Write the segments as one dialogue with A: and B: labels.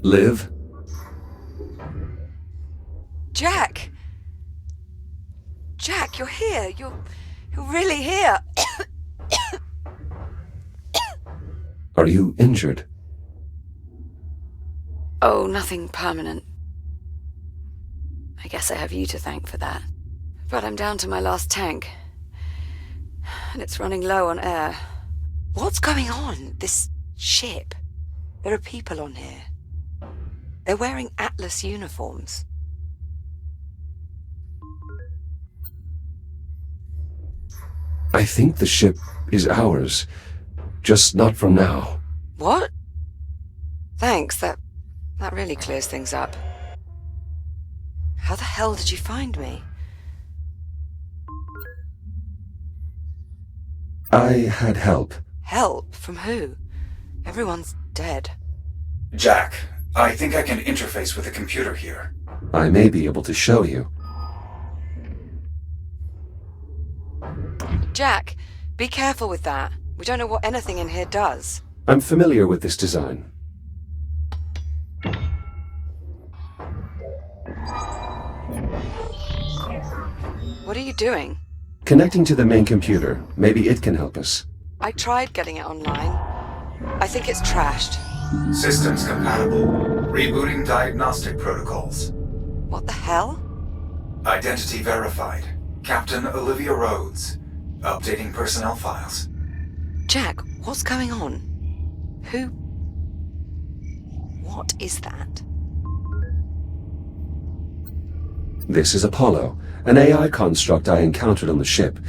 A: Liv?
B: Jack! Jack, you're here. You're really here.
A: Are you injured?
B: Oh, nothing permanent. I guess I have you to thank for that. But I'm down to my last tank. And it's running low on air. What's going on? This ship? There are people on here. They're wearing Atlas uniforms.
A: I think the ship is ours. Just not from now.
B: What? Thanks, that really clears things up. How the hell did you find me?
A: I had help.
B: Help? From who? Everyone's dead.
C: Jack, I think I can interface with the computer here.
A: I may be able to show you.
B: Jack, be careful with that. We don't know what anything in here does.
A: I'm familiar with this design.
B: What are you doing?
A: Connecting to the main computer. Maybe it can help us.
B: I tried getting it online. I think it's trashed.
C: Systems compatible. Rebooting diagnostic protocols.
B: What the hell?
C: Identity verified. Captain Olivia Rhodes. Updating personnel files.
B: Jack, what's going on? Who? What is that?
A: This is Apollo, an AI construct I encountered on the ship.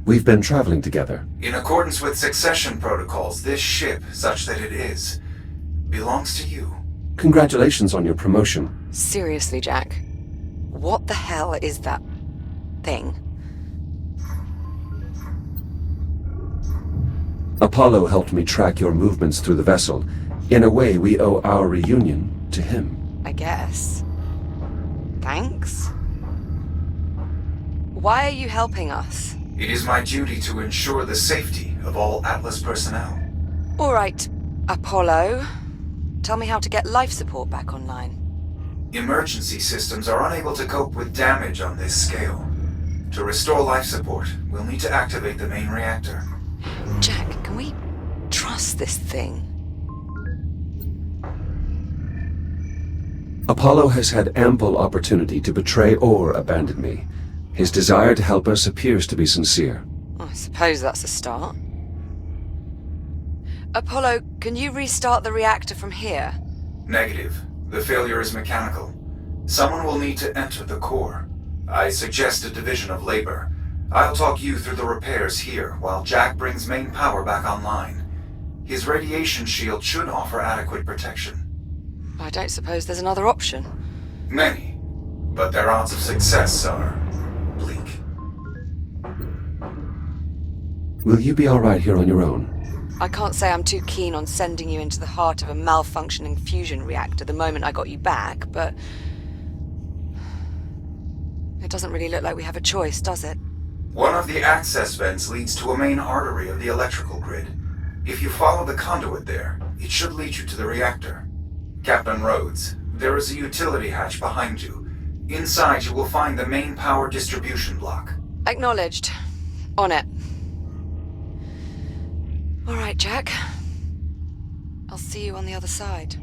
A: We've been traveling together.
C: In accordance with succession protocols, this ship, such that it is, belongs to you.
A: Congratulations on your promotion.
B: Seriously, Jack. What the hell is that thing?
A: Apollo helped me track your movements through the vessel. In a way, we owe our reunion to him.
B: I guess. Thanks? Why are you helping us?
C: It is my duty to ensure the safety of all Atlas personnel.
B: All right, Apollo. Tell me how to get life support back online.
C: Emergency systems are unable to cope with damage on this scale. To restore life support, we'll need to activate the main reactor.
B: Jack, can we trust this thing?
A: Apollo has had ample opportunity to betray or abandon me. His desire to help us appears to be sincere.
B: I suppose that's a start. Apollo, can you restart the reactor from here?
C: Negative. The failure is mechanical. Someone will need to enter the core. I suggest a division of labor. I'll talk you through the repairs here while Jack brings main power back online. His radiation shield should offer adequate protection.
B: I don't suppose there's another option.
C: Many, but their odds of success are bleak.
A: Will you be all right here on your own?
B: I can't say I'm too keen on sending you into the heart of a malfunctioning fusion reactor the moment I got you back, but it doesn't really look like we have a choice, does it?
C: One of the access vents leads to a main artery of the electrical grid. If you follow the conduit there, it should lead you to the reactor. Captain Rhodes, there is a utility hatch behind you. Inside you will find the main power distribution block.
B: Acknowledged. On it. All right, Jack. I'll see you on the other side.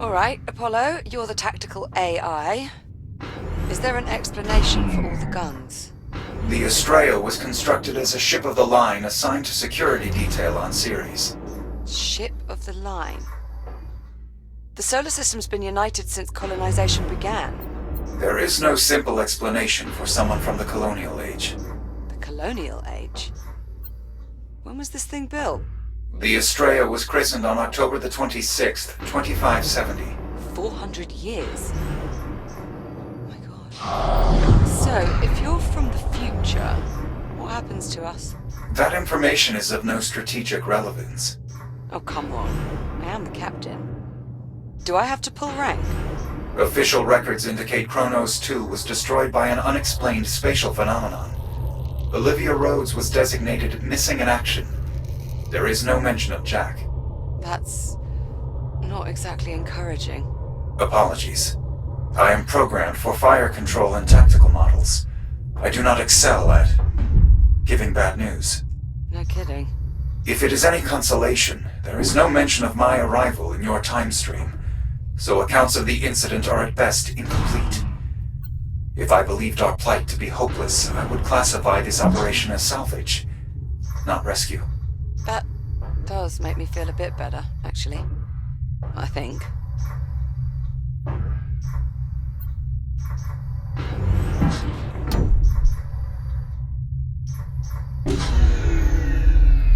B: All right, Apollo, you're the tactical AI. Is there an explanation for all the guns?
C: The Estrella was constructed as a ship of the line assigned to security detail on Ceres.
B: Ship of the line. The solar system's been united since colonization began.
C: There is no simple explanation for someone from the colonial age.
B: The colonial age? When was this thing built?
C: The Estrella was christened on October the 26th, 2570.
B: 400 years. So, if you're from the future, what happens to us?
C: That information is of no strategic relevance.
B: Oh, come on. I am the captain. Do I have to pull rank?
C: Official records indicate Kronos 2 was destroyed by an unexplained spatial phenomenon. Olivia Rhodes was designated missing in action. There is no mention of Jack.
B: That's not exactly encouraging.
C: Apologies. I am programmed for fire control and tactical models. I do not excel at giving bad news.
B: No kidding.
C: If it is any consolation, there is no mention of my arrival in your time stream, so accounts of the incident are at best incomplete. If I believed our plight to be hopeless, I would classify this operation as salvage, not rescue.
B: That does make me feel a bit better, actually. I think.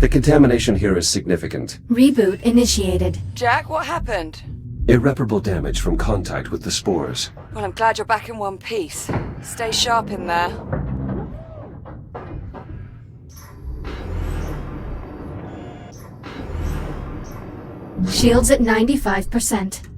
A: The contamination here is significant.
D: Reboot initiated.
B: Jack, what happened?
A: Irreparable damage from contact with the spores.
B: Well, I'm glad you're back in one piece. Stay sharp in there.
D: Shields at 95%.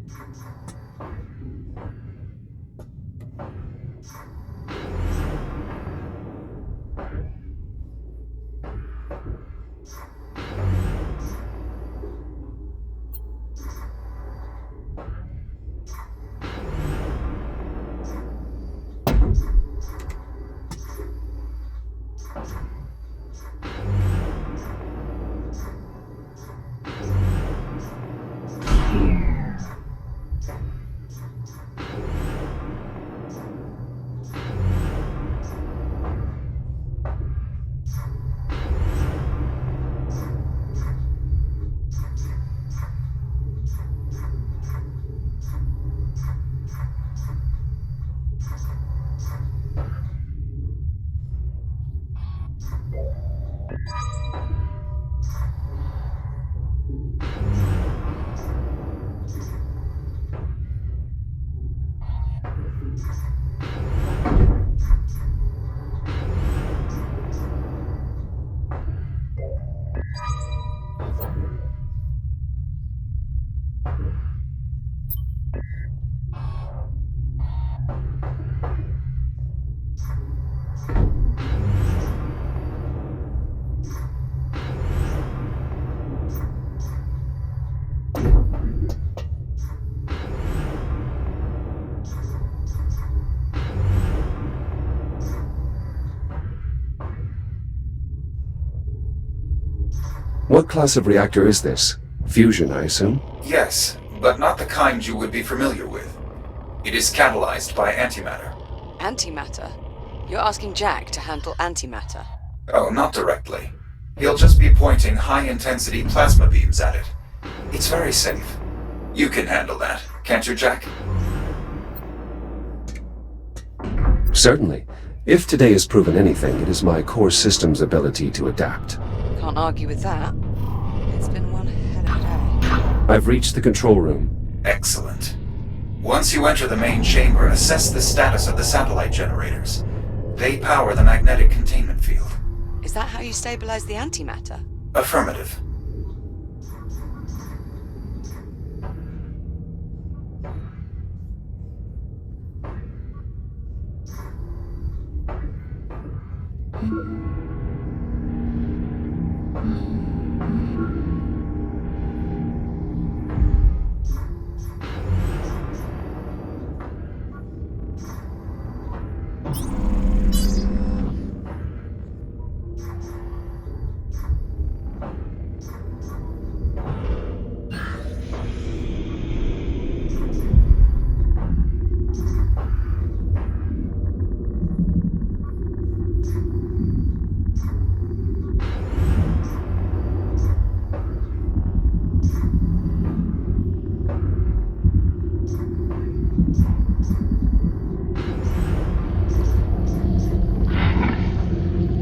A: What class of reactor is this? Fusion, I assume?
C: Yes, but not the kind you would be familiar with. It is catalyzed by antimatter.
B: Antimatter? You're asking Jack to handle antimatter?
C: Oh, not directly. He'll just be pointing high-intensity plasma beams at it. It's very safe. You can handle that, can't you, Jack?
A: Certainly. If today has proven anything, it is my core system's ability to adapt.
B: Can't argue with that. It's been one hell of a day.
A: I've reached the control room.
C: Excellent. Once you enter the main chamber, assess the status of the satellite generators. They power the magnetic containment field.
B: Is that how you stabilize the antimatter?
C: Affirmative.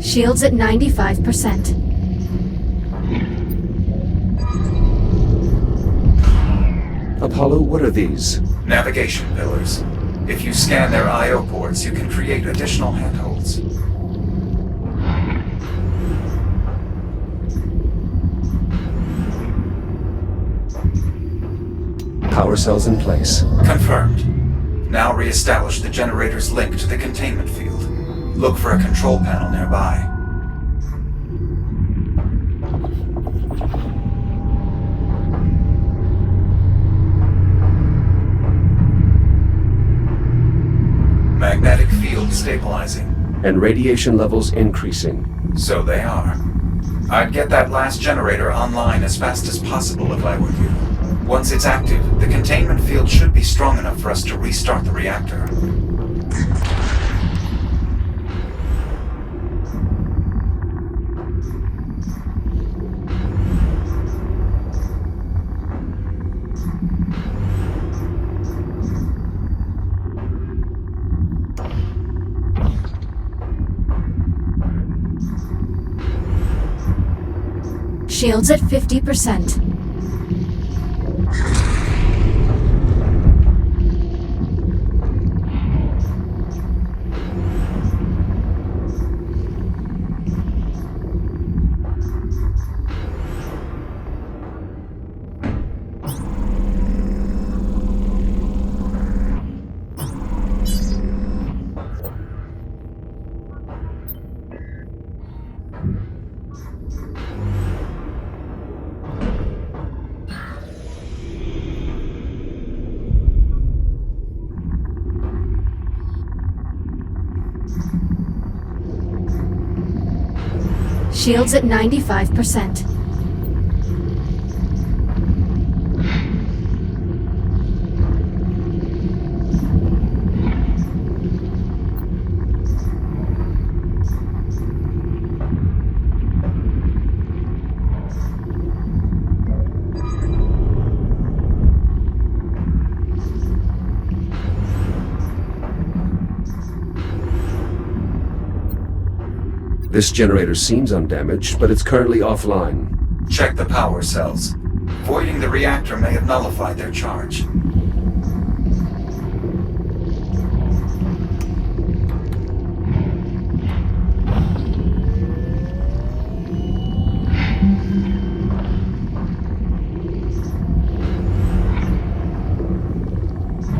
D: Shields at 95%.
A: Apollo, what are these?
C: Navigation pillars. If you scan their I/O ports, you can create additional handholds.
A: Power cells in place.
C: Confirmed. Now re-establish the generator's link to the containment field. Look for a control panel nearby. Magnetic field stabilizing.
A: And radiation levels increasing.
C: So they are. I'd get that last generator online as fast as possible if I were you. Once it's active, the containment field should be strong enough for us to restart the reactor.
D: Shields at 50%. Shields at 95%.
A: This generator seems undamaged, but it's currently offline.
C: Check the power cells. Voiding the reactor may have nullified their charge.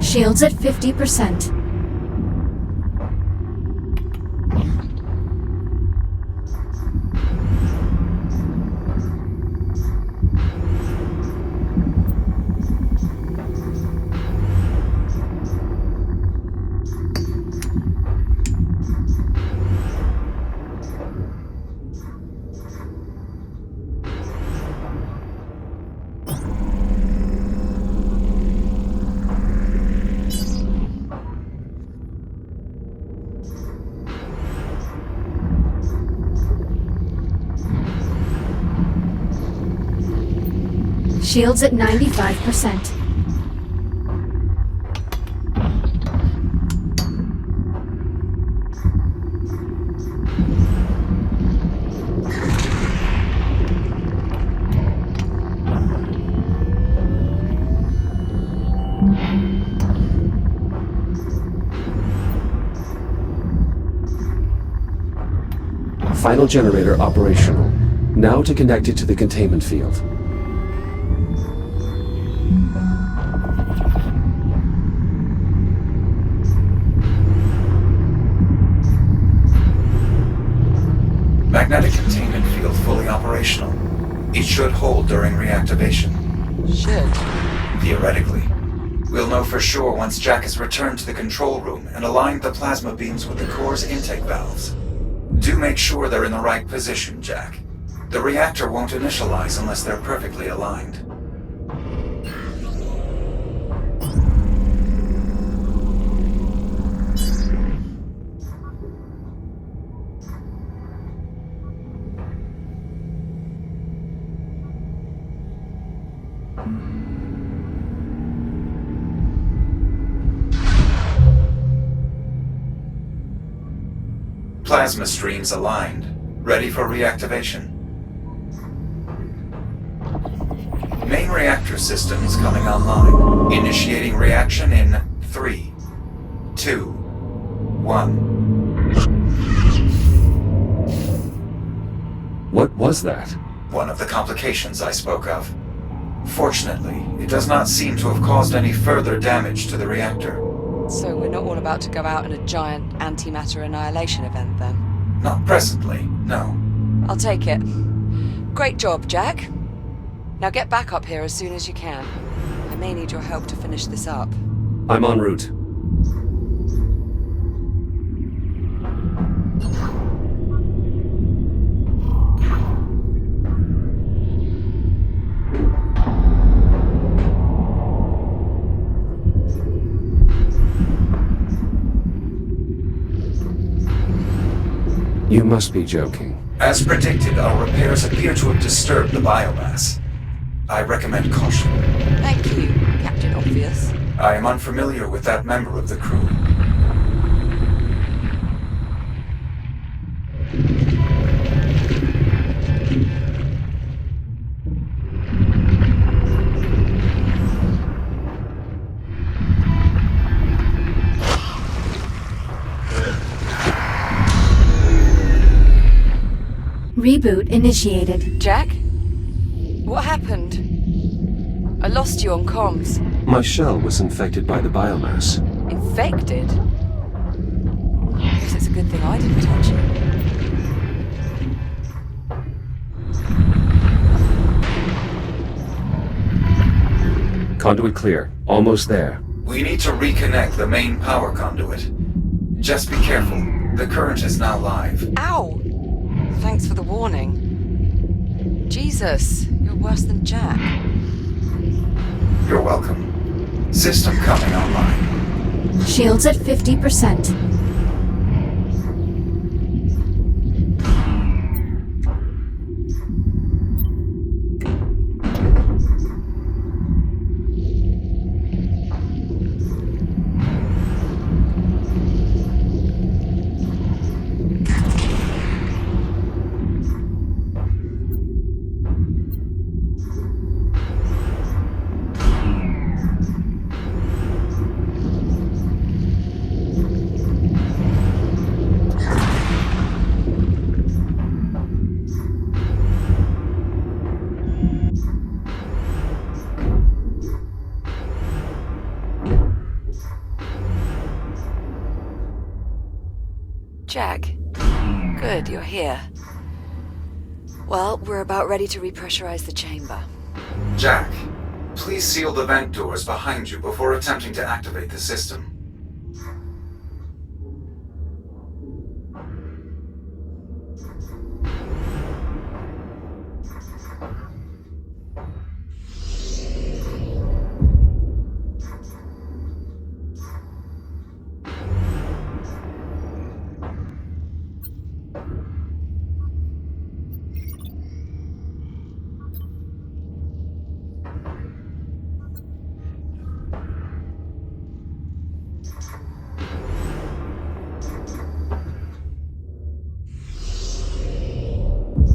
D: Shields at 50%. Shields at 95%.
A: Final generator operational. Now to connect it to the containment field.
C: Magnetic containment field fully operational. It should hold during reactivation.
B: Should.
C: Theoretically. We'll know for sure once Jack has returned to the control room and aligned the plasma beams with the core's intake valves. Do make sure they're in the right position, Jack. The reactor won't initialize unless they're perfectly aligned. Plasma streams aligned, ready for reactivation. Main reactor systems coming online. Initiating reaction in 3, 2, 1.
A: What was that?
C: One of the complications I spoke of. Fortunately, it does not seem to have caused any further damage to the reactor.
B: So we're not all about to go out in a giant antimatter annihilation event, then?
C: Not presently, no.
B: I'll take it. Great job, Jack. Now get back up here as soon as you can. I may need your help to finish this up.
A: I'm en route. You must be joking.
C: As predicted, our repairs appear to have disturbed the biomass. I recommend caution.
B: Thank you, Captain Obvious.
C: I am unfamiliar with that member of the crew.
D: Reboot initiated.
B: Jack? What happened? I lost you on comms.
A: My shell was infected by the biomass.
B: Infected? Guess it's a good thing I didn't touch it.
A: Conduit clear. Almost there.
C: We need to reconnect the main power conduit. Just be careful. The current is now live.
B: Ow! Thanks for the warning. Jesus, you're worse than Jack.
C: You're welcome. System coming online.
D: Shields at 50%.
B: Jack, good, you're here. Well, we're about ready to repressurize the chamber.
C: Jack, please seal the vent doors behind you before attempting to activate the system.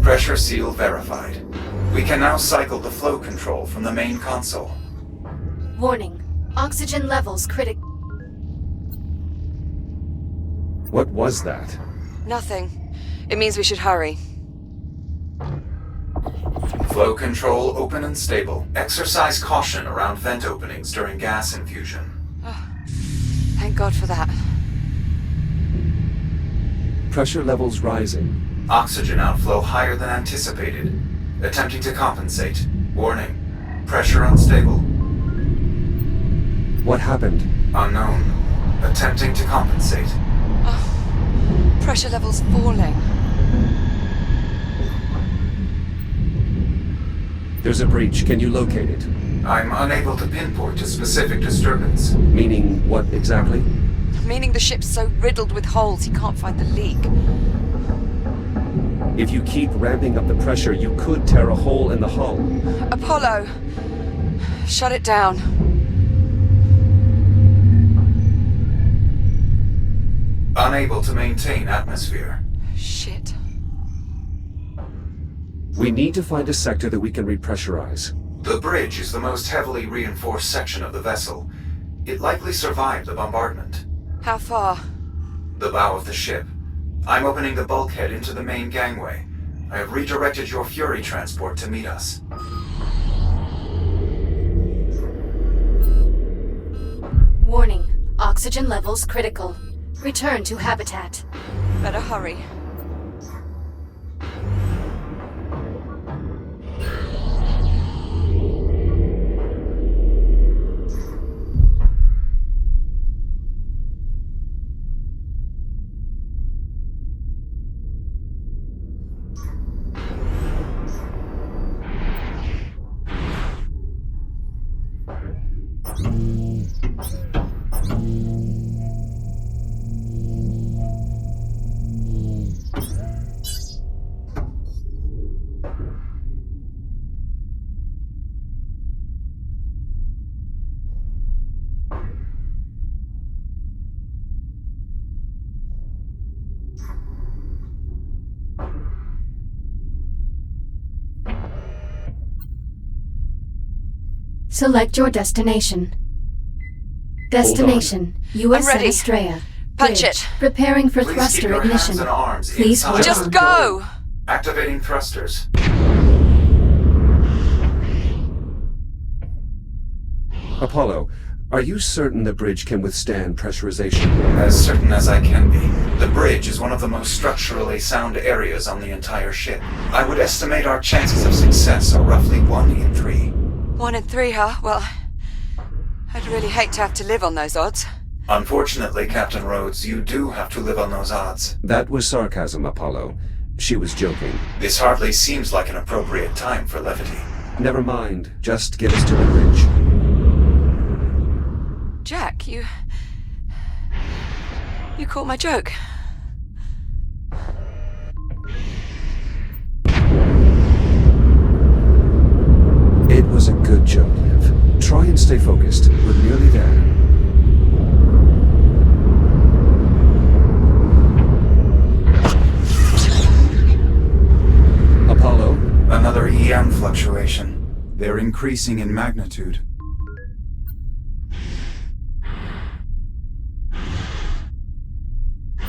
C: Pressure seal verified. We can now cycle the flow control from the main console.
D: Warning. Oxygen levels critic.
A: What was that?
B: Nothing. It means we should hurry.
C: Flow control open and stable. Exercise caution around vent openings during gas infusion.
B: Oh, thank God for that.
A: Pressure levels rising.
C: Oxygen outflow higher than anticipated. Attempting to compensate. Warning. Pressure unstable.
A: What happened?
C: Unknown. Attempting to compensate.
B: Oh, pressure levels falling.
A: There's a breach. Can you locate it?
C: I'm unable to pinpoint a specific disturbance.
A: Meaning what exactly?
B: Meaning the ship's so riddled with holes he can't find the leak.
A: If you keep ramping up the pressure, you could tear a hole in the hull.
B: Apollo! Shut it down.
C: Unable to maintain atmosphere.
B: Shit.
A: We need to find a sector that we can repressurize.
C: The bridge is the most heavily reinforced section of the vessel. It likely survived the bombardment.
B: How far?
C: The bow of the ship. I'm opening the bulkhead into the main gangway. I have redirected your Fury transport to meet us.
D: Warning. Oxygen levels critical. Return to habitat.
B: Better hurry.
D: Select your destination. Destination, USS
B: ready.
D: Estrella.
B: Punch
D: Bridge.
B: it.
D: Preparing for
C: Please keep
D: thruster
C: your
D: ignition.
C: hands and arms
D: Please
C: inside
D: hold
C: of
B: Just
C: the
D: on.
B: go!
C: door. Activating thrusters.
A: Apollo, are you certain the bridge can withstand pressurization?
C: As certain as I can be. The bridge is one of the most structurally sound areas on the entire ship. I would estimate our chances of success are roughly 1 in 3.
B: 1 in 3, huh? Well, I'd really hate to have to live on those odds.
C: Unfortunately, Captain Rhodes, you do have to live on those odds.
A: That was sarcasm, Apollo. She was joking.
C: This hardly seems like an appropriate time for levity.
A: Never mind. Just get us to the bridge.
B: Jack, you caught my joke.
A: It was a good joke, Liv. Try and stay focused. We're nearly there. Apollo?
C: Another EM fluctuation. They're increasing in magnitude.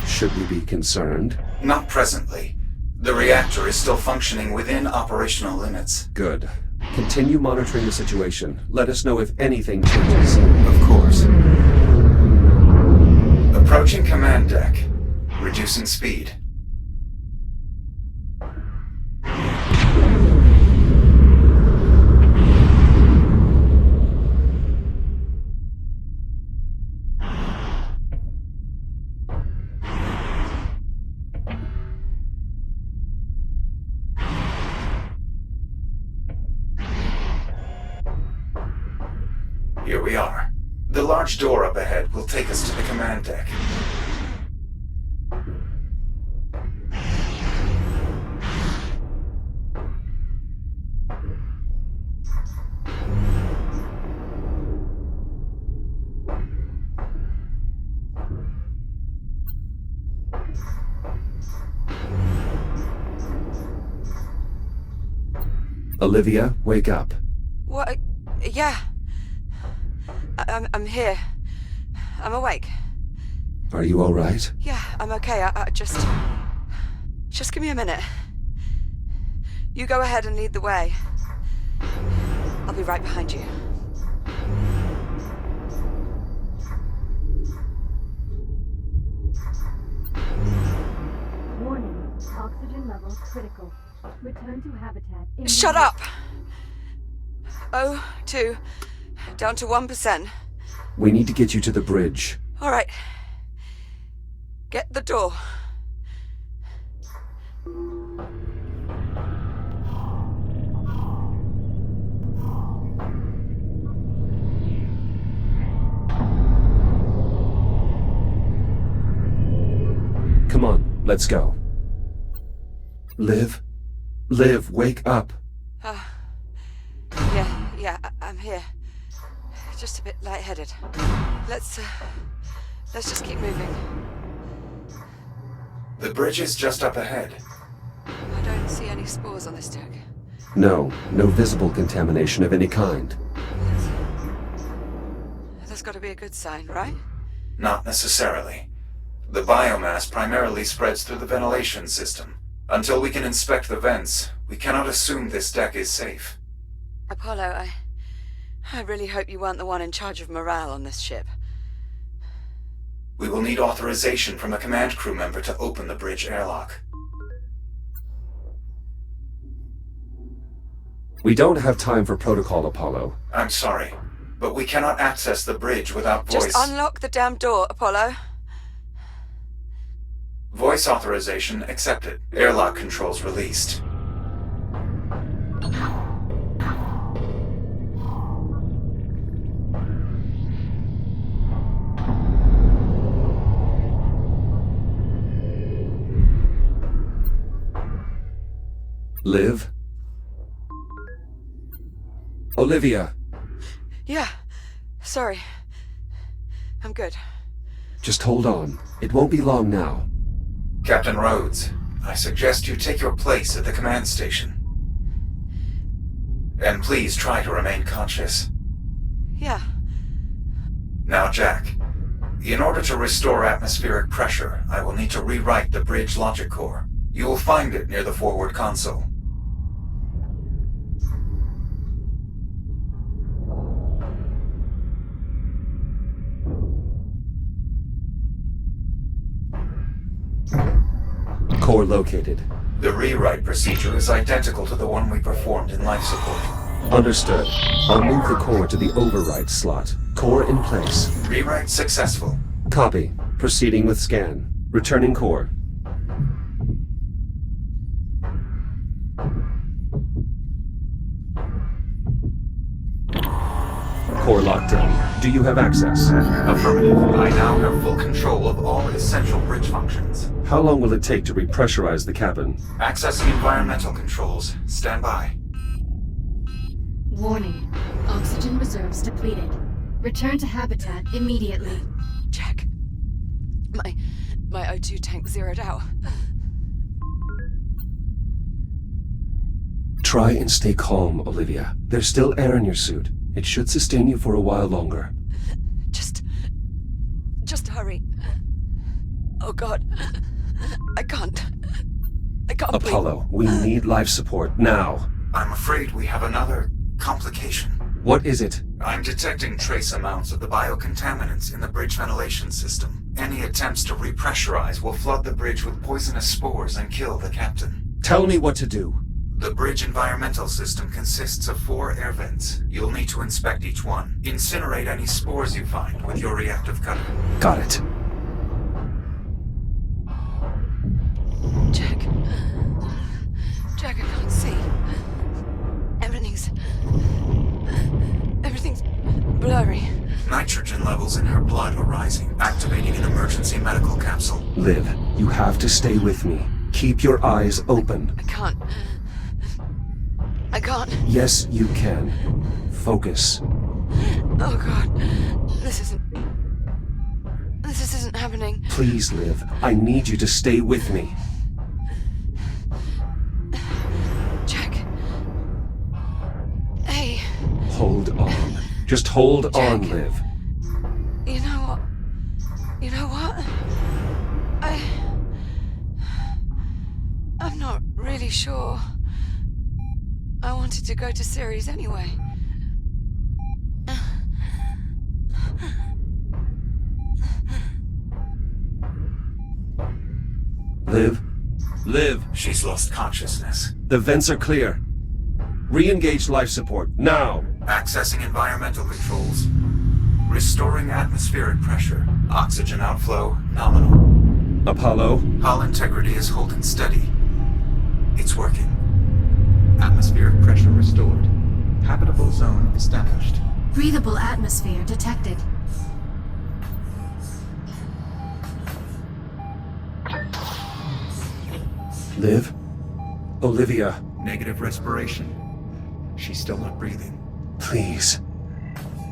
A: Should we be concerned?
C: Not presently. The reactor is still functioning within operational limits.
A: Good. Continue monitoring the situation. Let us know if anything changes.
C: Of course. Approaching command deck. Reducing speed. Here we are. The large door up ahead will take us to the command deck.
A: Olivia, wake up.
B: What? Yeah. I'm here. I'm awake.
A: Are you all right?
B: Yeah, I'm okay. I just give me a minute. You go ahead and lead the way. I'll be right behind you.
D: Warning. Oxygen levels critical. Return to habitat.
B: Shut up! 0.2, down to 1%.
A: We need to get you to the bridge.
B: All right. Get the door.
A: Come on, let's go. Liv? Liv, wake up.
B: Yeah, I'm here. Just a bit lightheaded. Let's just keep moving.
C: The bridge is just up ahead.
B: I don't see any spores on this deck.
A: No visible contamination of any kind.
B: That's got to be a good sign, right?
C: Not necessarily. The biomass primarily spreads through the ventilation system. Until we can inspect the vents, we cannot assume this deck is safe.
B: Apollo, I really hope you weren't the one in charge of morale on this ship.
C: We will need authorization from a command crew member to open the bridge airlock.
A: We don't have time for protocol, Apollo.
C: I'm sorry, but we cannot access the bridge without voice...
B: Just unlock the damn door, Apollo.
C: Voice authorization accepted. Airlock controls released.
A: Liv? Olivia?
B: Yeah, sorry. I'm good.
A: Just hold on. It won't be long now.
C: Captain Rhodes, I suggest you take your place at the command station. And please try to remain conscious.
B: Yeah.
C: Now, Jack, in order to restore atmospheric pressure, I will need to rewrite the bridge logic core. You will find it near the forward console.
A: Core located.
C: The rewrite procedure is identical to the one we performed in life support.
A: Understood. I'll move the core to the override slot. Core in place.
C: Rewrite successful.
A: Copy. Proceeding with scan. Returning core. Core locked in. Do you have access?
C: Affirmative. I now have full control of all essential bridge functions.
A: How long will it take to repressurize the cabin?
C: Accessing environmental controls. Stand by.
D: Warning. Oxygen reserves depleted. Return to habitat immediately.
B: Jack. My O2 tank zeroed out.
A: Try and stay calm, Olivia. There's still air in your suit. It should sustain you for a while longer.
B: Just hurry. Oh God. I can't
A: Apollo, we need life support now.
C: I'm afraid we have another complication.
A: What is it?
C: I'm detecting trace amounts of the biocontaminants in the bridge ventilation system. Any attempts to repressurize will flood the bridge with poisonous spores and kill the captain.
A: Tell me what to do.
C: The bridge environmental system consists of 4 air vents. You'll need to inspect each one. Incinerate any spores you find with your reactive cutter.
A: Got it.
B: Jack, I can't see. Everything's blurry.
C: Nitrogen levels in her blood are rising, activating an emergency medical capsule.
A: Liv, you have to stay with me. Keep your eyes open.
B: I can't.
A: Yes, you can. Focus.
B: Oh God. This isn't happening.
A: Please, Liv. I need you to stay with me.
B: Jack. Hey.
A: Hold on. Just hold on,
B: Jack.
A: Liv.
B: You know what? I'm not really sure. I wanted to go to Ceres anyway.
A: Liv? Liv!
C: She's lost consciousness.
A: The vents are clear. Re-engage life support, now!
C: Accessing environmental controls. Restoring atmospheric pressure. Oxygen outflow nominal.
A: Apollo?
C: Hull integrity is holding steady. It's working. Atmospheric pressure restored. Habitable zone established.
D: Breathable atmosphere detected.
A: Liv? Olivia?
C: Negative respiration. She's still not breathing.
A: Please.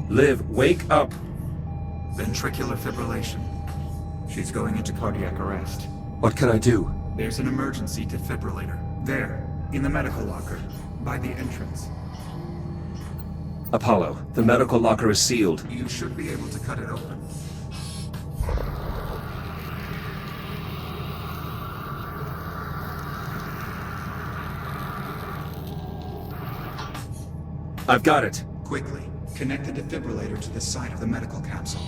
A: Liv, wake up!
C: Ventricular fibrillation. She's going into cardiac arrest.
A: What can I do?
C: There's an emergency defibrillator. There, in the medical locker, by the entrance.
A: Apollo, the medical locker is sealed.
C: You should be able to cut it open.
A: I've got it.
C: Quickly, connect the defibrillator to the side of the medical capsule.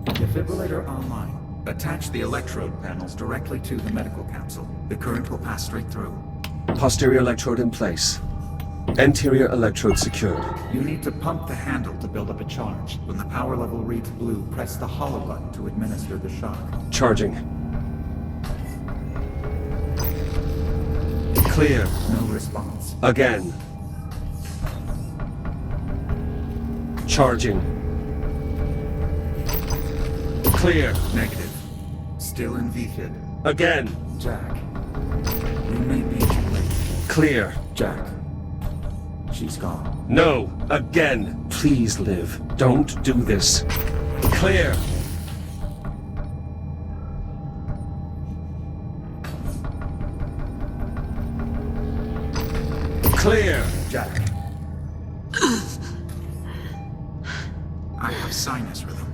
C: Defibrillator online. Attach the electrode panels directly to the medical capsule. The current will pass straight through.
A: Posterior electrode in place. Anterior electrode secured.
C: You need to pump the handle to build up a charge. When the power level reads blue, press the hollow button to administer the shock.
A: Charging. Clear.
C: No response.
A: Again. Charging. Clear.
C: Negative. Still in VFib.
A: Again.
C: Jack. You may be too late.
A: Clear.
C: Jack. She's gone.
A: No. Again. Please, Liv. Don't do this. Clear. Clear.
C: Jack. I have sinus rhythm.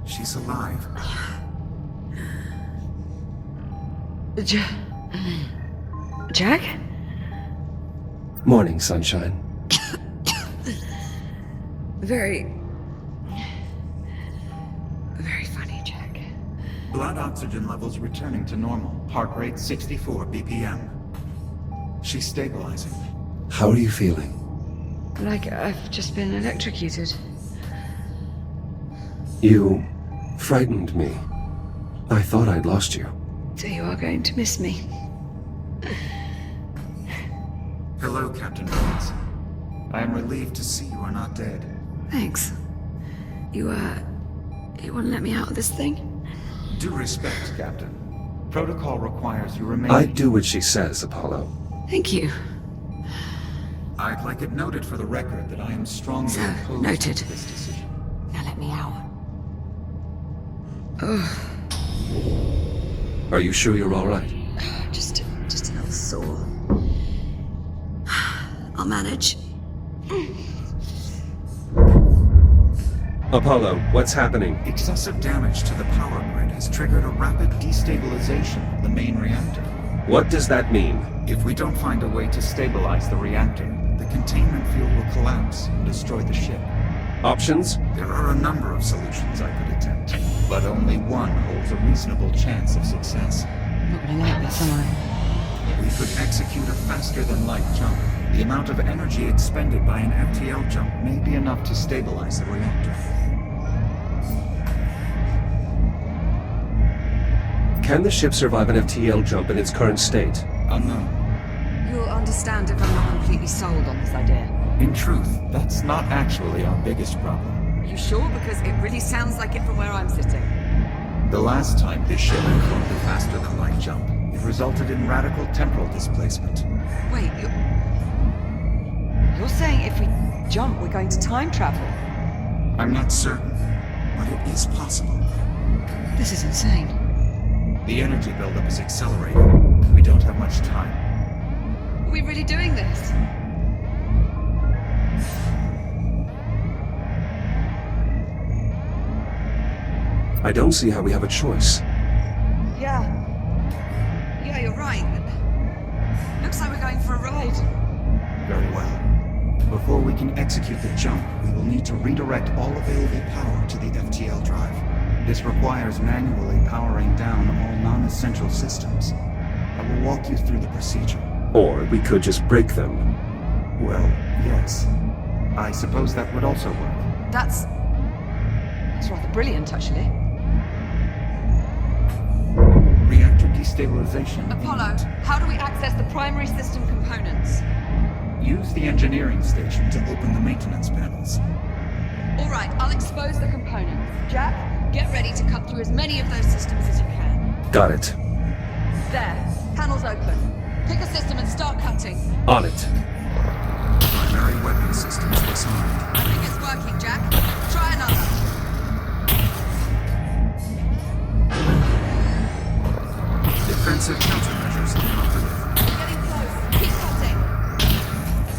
C: She's alive.
B: Jack?
A: Morning, sunshine.
B: Very funny, Jack.
C: Blood oxygen levels returning to normal. Heart rate 64 BPM. She's stabilizing.
A: How are you feeling?
B: Like I've just been electrocuted.
A: You frightened me. I thought I'd lost you.
B: So you are going to miss me.
C: Hello, Captain Rhodes. I am relieved to see you are not dead.
B: Thanks. You want to let me out of this thing?
C: Due respect, Captain. Protocol requires you remain...
A: I do what she says, Apollo.
B: Thank you.
C: I'd like it noted for the record that I am strongly
B: So,
C: opposed
B: noted.
C: to this decision.
B: Now let me out. Oh,
A: Are you sure you're all right?
B: just a little sore. I'll manage.
A: Apollo, what's happening?
C: Excessive damage to the power grid has triggered a rapid destabilization of the main reactor.
A: What does that mean?
C: If we don't find a way to stabilize the reactor, the containment field will collapse and destroy the ship.
A: Options?
C: There are a number of solutions I could attempt, but only one holds a reasonable chance of success.
B: I'm not gonna like this, am I?
C: We could execute a faster-than-light jump. The amount of energy expended by an FTL jump may be enough to stabilize the reactor.
A: Can the ship survive an FTL jump in its current state?
C: Unknown.
E: You'll understand if I'm not completely sold on this idea.
C: In truth, that's not actually our biggest problem.
E: You sure? Because it really sounds like it from where I'm sitting.
C: The last time this ship performed a faster-than-light jump, it resulted in radical temporal displacement.
E: Wait, you're saying if we jump, we're going to time travel?
C: I'm not certain, but it is possible.
B: This is insane.
C: The energy buildup is accelerating. We don't have much time.
E: Are we really doing this?
A: I don't see how we have a choice.
E: Yeah, you're right. Looks like we're going for a ride.
C: Very well. Before we can execute the jump, we will need to redirect all available power to the FTL drive. This requires manually powering down all non-essential systems. I will walk you through the procedure.
A: Or we could just break them.
C: Well, yes. I suppose that would also work.
E: That's rather brilliant, actually.
C: Reactor destabilization.
E: Apollo, how do we access the primary system components?
C: Use the engineering station to open the maintenance panels.
E: All right, I'll expose the components. Jack, get ready to cut through as many of those systems as you can.
A: Got it.
E: There, panels open. Pick a system and start cutting.
A: On it.
C: Primary weapon systems disarmed.
E: I think it's working, Jack. Try another.
C: Defensive countermeasures operative.
E: Getting close. Keep cutting.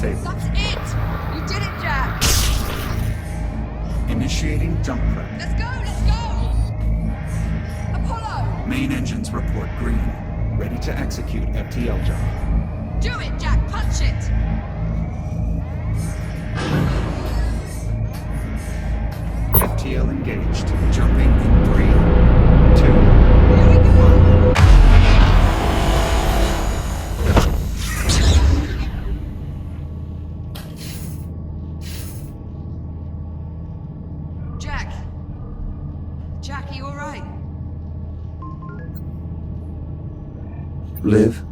F: disabled.
E: That's it! You did it, Jack!
F: Initiating jump prep.
E: Let's go, let's go! Apollo!
F: Main engines report green. Ready to execute FTL jump.
E: Do it, Jack! Punch it!
F: FTL engaged. Jumping in 3, 2,
E: Here we go!
F: 1.
E: Jack! Jack, are you alright?
A: Liv,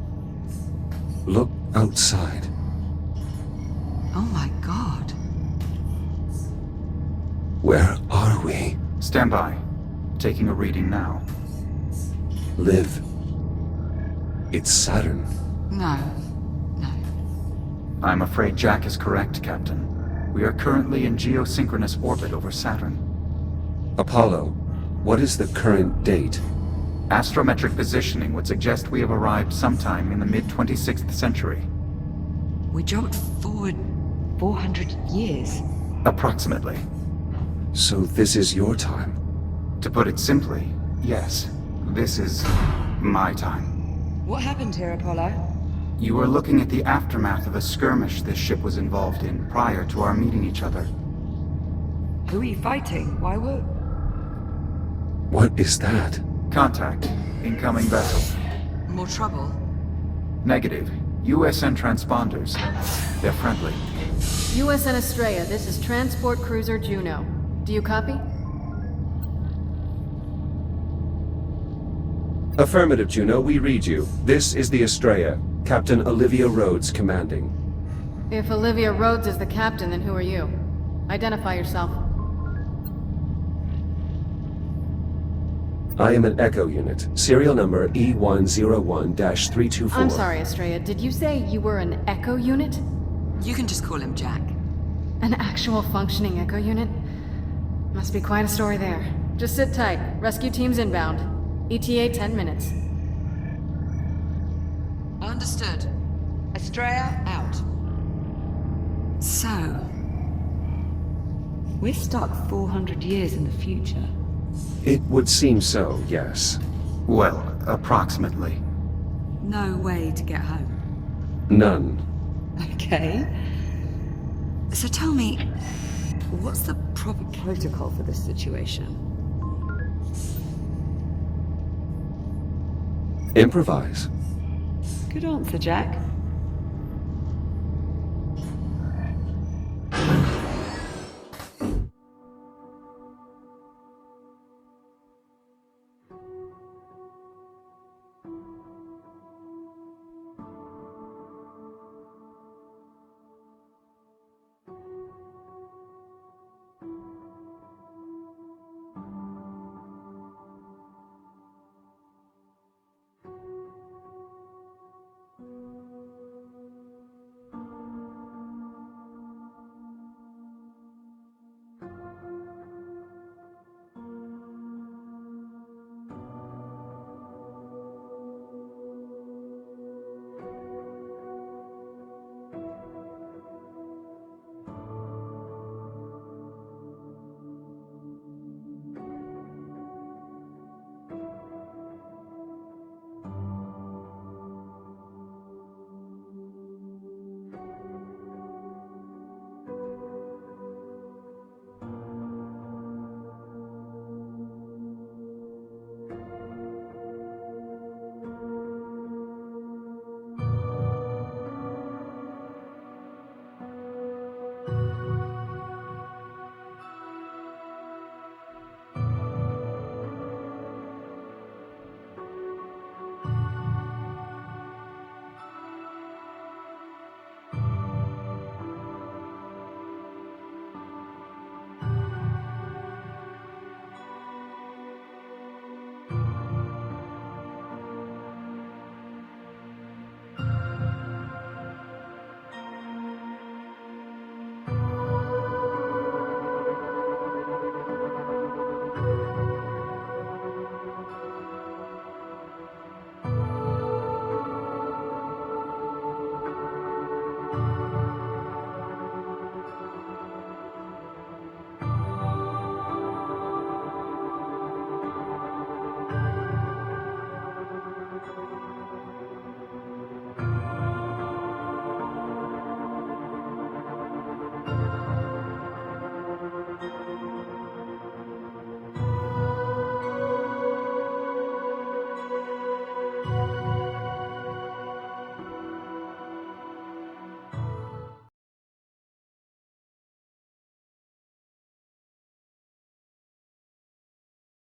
A: look outside.
B: Oh my god.
A: Where are we?
F: Stand by. Taking a reading now.
A: Liv, it's Saturn.
B: No. No.
F: I'm afraid Jack is correct, Captain. We are currently in geosynchronous orbit over Saturn.
A: Apollo, what is the current date?
F: Astrometric positioning would suggest we have arrived sometime in the mid-26th century.
B: We jumped forward 400 years.
F: Approximately.
A: So this is your time.
F: To put it simply, yes. This is my time.
E: What happened here, Apollo?
F: You are looking at the aftermath of a skirmish this ship was involved in prior to our meeting each other.
E: Who are you fighting? Why were...
A: What is that?
F: Contact. Incoming vessel.
B: More trouble?
F: Negative. USN transponders. They're friendly.
D: USN Estrella, this is Transport Cruiser Juno. Do you copy?
A: Affirmative, Juno, we read you. This is the Estrella. Captain Olivia Rhodes commanding.
D: If Olivia Rhodes is the captain, then who are you? Identify yourself.
A: I am an Echo unit. Serial number E101-324.
D: I'm sorry, Estrella. Did you say you were an Echo unit?
B: You can just call him Jack.
D: An actual functioning Echo unit? Must be quite a story there. Just sit tight. Rescue team's inbound. ETA 10 minutes.
E: Understood. Estrella out.
B: So... we're stuck 400 years in the future.
A: It would seem so, yes.
F: Well, approximately.
B: No way to get home.
A: None.
B: Okay. So tell me, what's the proper protocol for this situation?
A: Improvise.
B: Good answer, Jack.